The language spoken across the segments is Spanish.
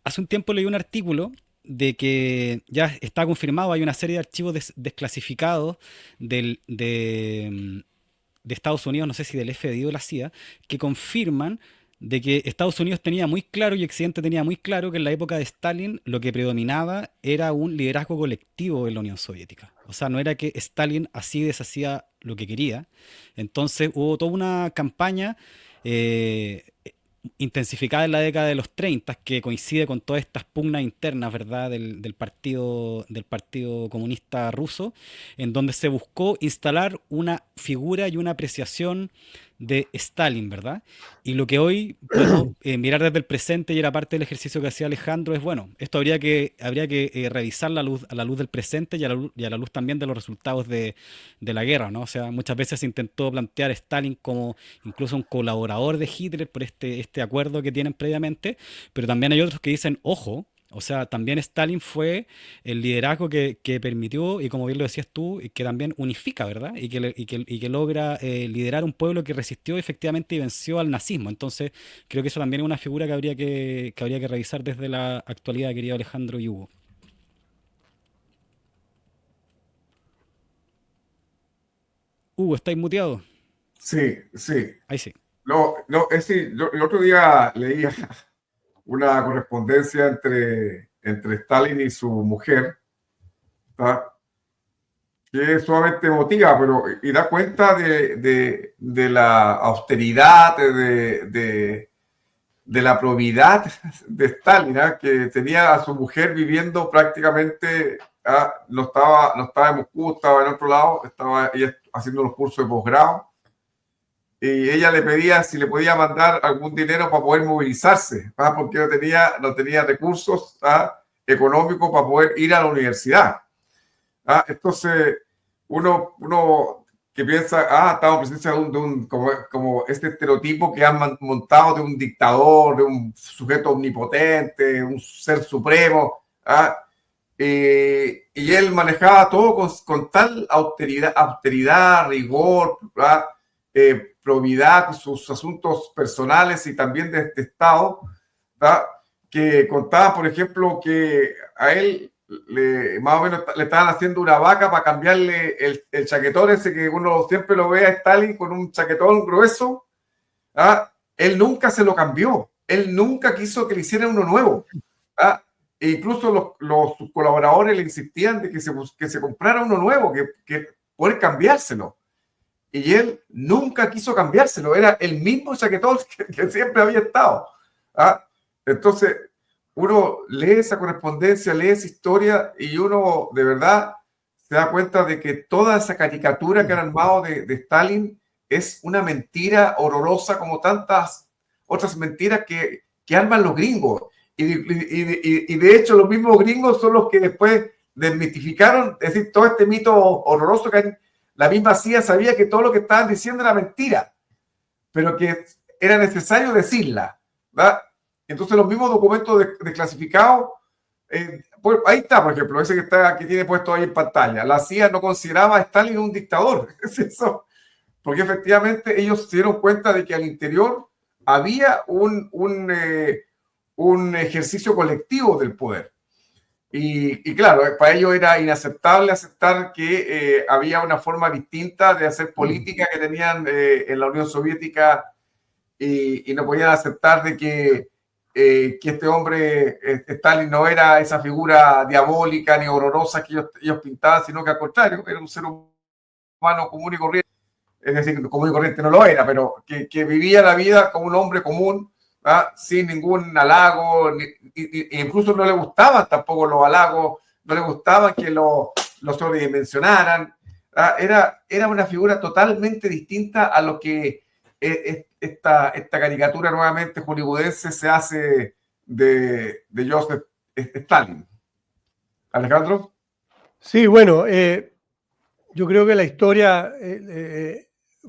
Hace un tiempo leí un artículo de que ya está confirmado, hay una serie de archivos desclasificados de Estados Unidos, no sé si del FBI o de la CIA, que confirman de que Estados Unidos tenía muy claro y Occidente tenía muy claro que en la época de Stalin lo que predominaba era un liderazgo colectivo en la Unión Soviética. O sea, no era que Stalin así deshacía lo que quería. Entonces hubo toda una campaña eh, intensificada en la década de los 30, que coincide con todas estas pugnas internas, ¿verdad?, del partido Comunista Ruso, en donde se buscó instalar una figura y una apreciación de Stalin, ¿verdad? Y lo que hoy podemos mirar desde el presente y era parte del ejercicio que hacía Alejandro es, bueno, esto habría que revisar a la luz del presente y a la luz también de los resultados de la guerra, ¿no? O sea, muchas veces se intentó plantear a Stalin como incluso un colaborador de Hitler por este acuerdo que tienen previamente, pero también hay otros que dicen, ojo, o sea, también Stalin fue el liderazgo que permitió, y como bien lo decías tú, y que también unifica, ¿verdad? Y que logra liderar un pueblo que resistió efectivamente y venció al nazismo. Entonces, creo que eso también es una figura que habría que revisar desde la actualidad, querido Alejandro y Hugo. Hugo, ¿estáis muteado? Sí, sí. Ahí sí. No, no, es decir, yo el otro día leía una correspondencia entre Stalin y su mujer, ¿tá? Que es sumamente emotiva, pero y da cuenta de la austeridad, de la probidad de Stalin, ¿ah? Que tenía a su mujer viviendo prácticamente, ¿ah? No estaba en Moscú, estaba en otro lado, estaba ella haciendo los cursos de posgrado, y ella le pedía si le podía mandar algún dinero para poder movilizarse, ¿ah? Porque no tenía recursos, ¿ah? Económicos para poder ir a la universidad. ¿Ah? Entonces, uno que piensa, estamos en presencia como este estereotipo que han montado de un dictador, de un sujeto omnipotente, un ser supremo, ¿ah? Y él manejaba todo con tal austeridad, rigor, ¿ah? Probidad, sus asuntos personales y también de Estado, ¿ah? Que contaba, por ejemplo, que a él más o menos le estaban haciendo una vaca para cambiarle el chaquetón ese que uno siempre lo ve a Stalin con un chaquetón grueso. ¿Ah? Él nunca se lo cambió, él nunca quiso que le hicieran uno nuevo. ¿Ah? E incluso sus colaboradores le insistían de que se comprara uno nuevo, que poder cambiárselo. Y él nunca quiso cambiárselo, era el mismo chaquetón que siempre había estado. ¿Ah? Entonces, uno lee esa correspondencia, lee esa historia y uno de verdad se da cuenta de que toda esa caricatura que han armado de Stalin es una mentira horrorosa como tantas otras mentiras que arman los gringos. Y de hecho los mismos gringos son los que después desmitificaron, es decir, todo este mito horroroso que la misma CIA sabía que todo lo que estaban diciendo era mentira, pero que era necesario decirla, ¿verdad? Entonces los mismos documentos desclasificados, pues ahí está, por ejemplo, ese que tiene puesto ahí en pantalla. La CIA no consideraba a Stalin un dictador, es eso, porque efectivamente ellos se dieron cuenta de que al interior había un ejercicio colectivo del poder. Y claro, para ellos era inaceptable aceptar que había una forma distinta de hacer política que tenían en la Unión Soviética y no podían aceptar de que este hombre, Stalin, no era esa figura diabólica ni horrorosa que ellos pintaban, sino que al contrario, era un ser humano común y corriente. Es decir, común y corriente no lo era, pero que vivía la vida como un hombre común, ¿ah? Sin ningún halago, incluso no le gustaban tampoco los halagos, no le gustaban que lo sobredimensionaran. ¿Ah? Era una figura totalmente distinta a lo que esta caricatura nuevamente hollywoodense se hace de Joseph Stalin. Alejandro. Sí, bueno, yo creo que la historia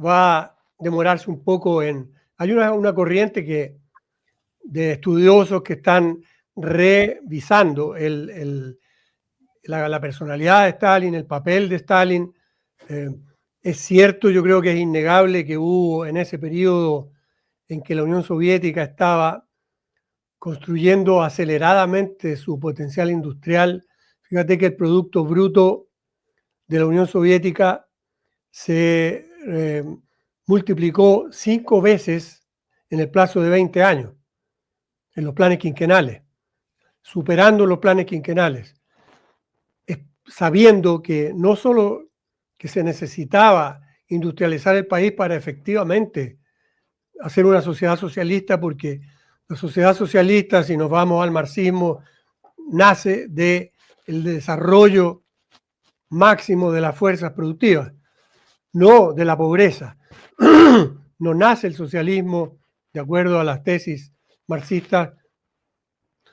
va a demorarse un poco en... Hay una corriente de estudiosos que están revisando la personalidad de Stalin, el papel de Stalin. Eh, es cierto, yo creo que es innegable que hubo en ese periodo en que la Unión Soviética estaba construyendo aceleradamente su potencial industrial. Fíjate que el Producto Bruto de la Unión Soviética se multiplicó 5 veces en el plazo de 20 años, en los planes quinquenales, superando los planes quinquenales, sabiendo que no solo que se necesitaba industrializar el país para efectivamente hacer una sociedad socialista, porque la sociedad socialista, si nos vamos al marxismo, nace del desarrollo máximo de las fuerzas productivas, no de la pobreza. No nace el socialismo, de acuerdo a las tesis marxistas,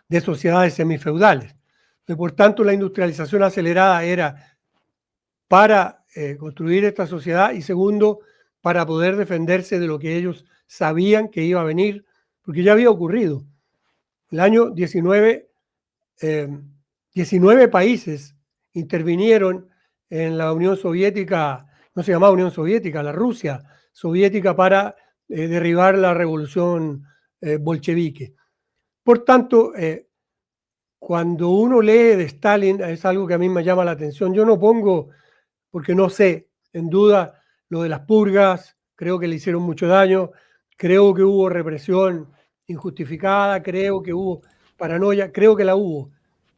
de sociedades semifeudales. Por tanto, la industrialización acelerada era para construir esta sociedad y segundo, para poder defenderse de lo que ellos sabían que iba a venir, porque ya había ocurrido. El año 19 países intervinieron en la Unión Soviética, no se llamaba Unión Soviética, la Rusia soviética, para derribar la revolución bolchevique. Por tanto, cuando uno lee de Stalin, es algo que a mí me llama la atención. Yo no pongo, porque no sé, en duda lo de las purgas, creo que le hicieron mucho daño, creo que hubo represión injustificada, creo que hubo paranoia, creo que la hubo.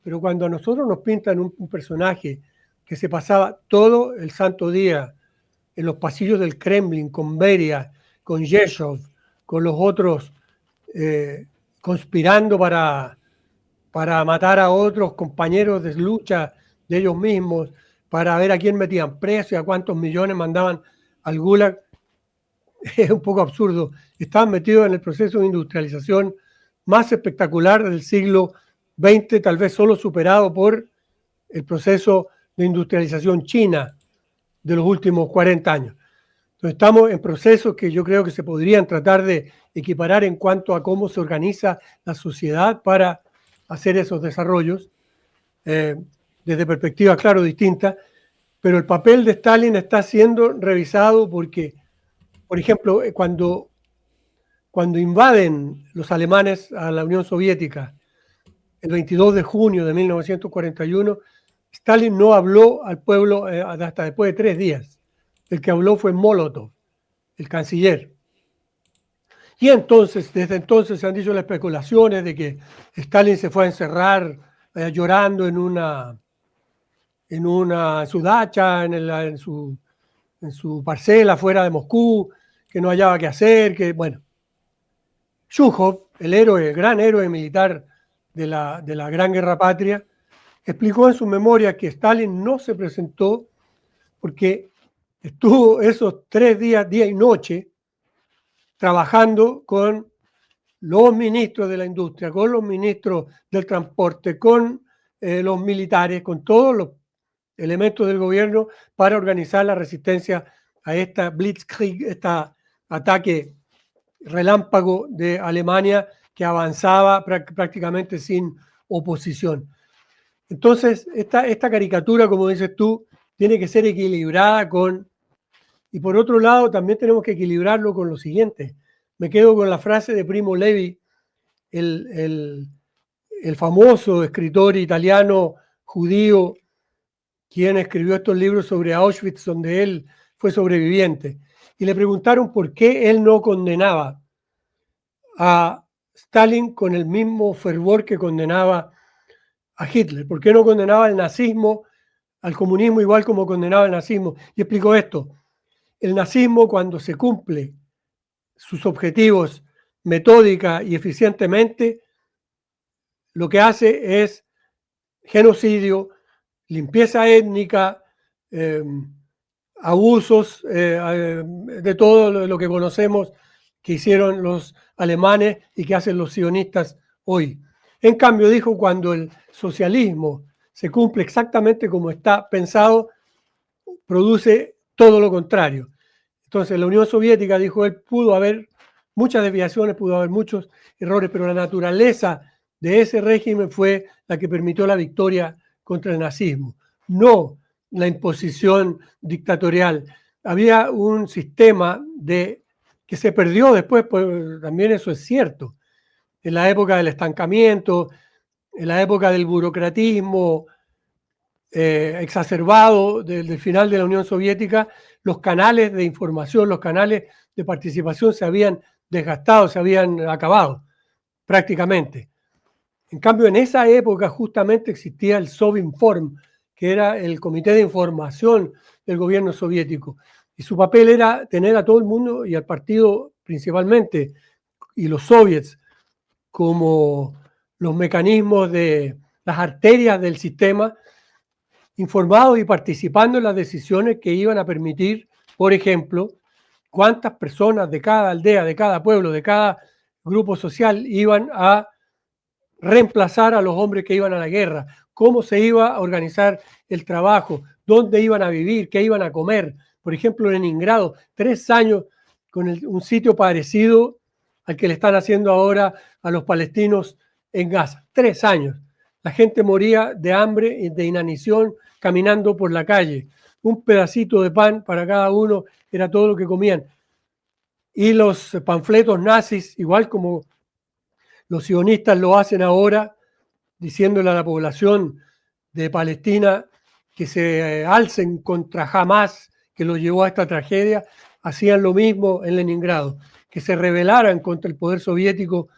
Pero cuando a nosotros nos pintan un personaje que se pasaba todo el santo día en los pasillos del Kremlin con Beria, con Yeshov, con los otros, conspirando para matar a otros compañeros de lucha de ellos mismos, para ver a quién metían preso y a cuántos millones mandaban al Gulag, es un poco absurdo. Estaban metidos en el proceso de industrialización más espectacular del siglo XX, tal vez solo superado por el proceso de industrialización china de los últimos 40 años. Entonces estamos en procesos que yo creo que se podrían tratar de equiparar en cuanto a cómo se organiza la sociedad para hacer esos desarrollos, desde perspectivas, claro, distintas, pero el papel de Stalin está siendo revisado porque, por ejemplo, cuando invaden los alemanes a la Unión Soviética el 22 de junio de 1941, Stalin no habló al pueblo hasta después de 3 días. El que habló fue Molotov, el canciller. Y entonces, desde entonces se han dicho las especulaciones de que Stalin se fue a encerrar llorando en su dacha, en su parcela fuera de Moscú, que no hallaba qué hacer, que bueno. Zhukov, el héroe, el gran héroe militar de la Gran Guerra Patria, explicó en su memoria que Stalin no se presentó porque estuvo esos 3 días, día y noche, trabajando con los ministros de la industria, con los ministros del transporte, con los militares, con todos los elementos del gobierno para organizar la resistencia a esta Blitzkrieg, este ataque relámpago de Alemania que avanzaba prácticamente sin oposición. Entonces, esta caricatura, como dices tú, tiene que ser equilibrada con... Y por otro lado, también tenemos que equilibrarlo con lo siguiente. Me quedo con la frase de Primo Levi, el famoso escritor italiano judío, quien escribió estos libros sobre Auschwitz, donde él fue sobreviviente. Y le preguntaron por qué él no condenaba a Stalin con el mismo fervor que condenaba a Hitler. ¿Por qué no condenaba al nazismo, al comunismo, igual como condenaba al nazismo? Y explicó esto. El nazismo, cuando se cumple sus objetivos metódica y eficientemente, lo que hace es genocidio, limpieza étnica, abusos de todo lo que conocemos que hicieron los alemanes y que hacen los sionistas hoy. En cambio, dijo, cuando el socialismo se cumple exactamente como está pensado, produce todo lo contrario. Entonces, la Unión Soviética, dijo él, pudo haber muchas desviaciones, pudo haber muchos errores, pero la naturaleza de ese régimen fue la que permitió la victoria contra el nazismo, no la imposición dictatorial. Había un sistema que se perdió después, pues también eso es cierto, en la época del estancamiento, en la época del burocratismo exacerbado del final de la Unión Soviética, los canales de información, los canales de participación se habían desgastado, se habían acabado prácticamente. En cambio, en esa época justamente existía el Sovinform, que era el comité de información del gobierno soviético. Y su papel era tener a todo el mundo y al partido principalmente, y los soviets, como los mecanismos de las arterias del sistema, informados y participando en las decisiones que iban a permitir, por ejemplo, cuántas personas de cada aldea, de cada pueblo, de cada grupo social iban a reemplazar a los hombres que iban a la guerra, cómo se iba a organizar el trabajo, dónde iban a vivir, qué iban a comer. Por ejemplo, en Leningrado, 3 años con un sitio parecido al que le están haciendo ahora a los palestinos en Gaza. 3 años. La gente moría de hambre y de inanición caminando por la calle. Un pedacito de pan para cada uno era todo lo que comían. Y los panfletos nazis, igual como los sionistas lo hacen ahora, diciéndole a la población de Palestina que se alcen contra Hamás, que lo llevó a esta tragedia, hacían lo mismo en Leningrado, que se rebelaran contra el poder soviético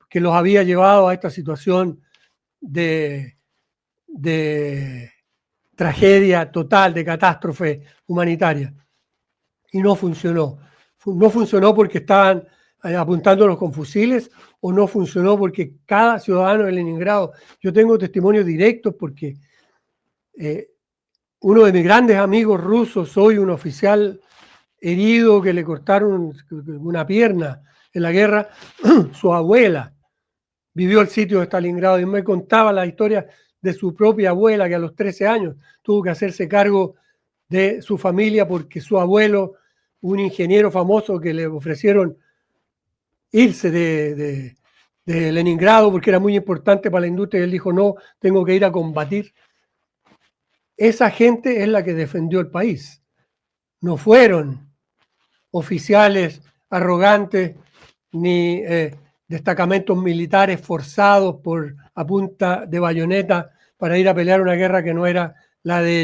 que los había llevado a esta situación de tragedia total, de catástrofe humanitaria. Y no funcionó. No funcionó porque estaban apuntándolos con fusiles, o no funcionó porque cada ciudadano de Leningrado, yo tengo testimonios directos porque uno de mis grandes amigos rusos, soy un oficial herido que le cortaron una pierna en la guerra, su abuela vivió el sitio de Stalingrado y me contaba la historia de su propia abuela que a los 13 años tuvo que hacerse cargo de su familia porque su abuelo, un ingeniero famoso que le ofrecieron irse de Leningrado porque era muy importante para la industria y él dijo, no, tengo que ir a combatir. Esa gente es la que defendió el país. No fueron oficiales arrogantes ni destacamentos militares forzados a punta de bayoneta para ir a pelear una guerra que no era la de ellos.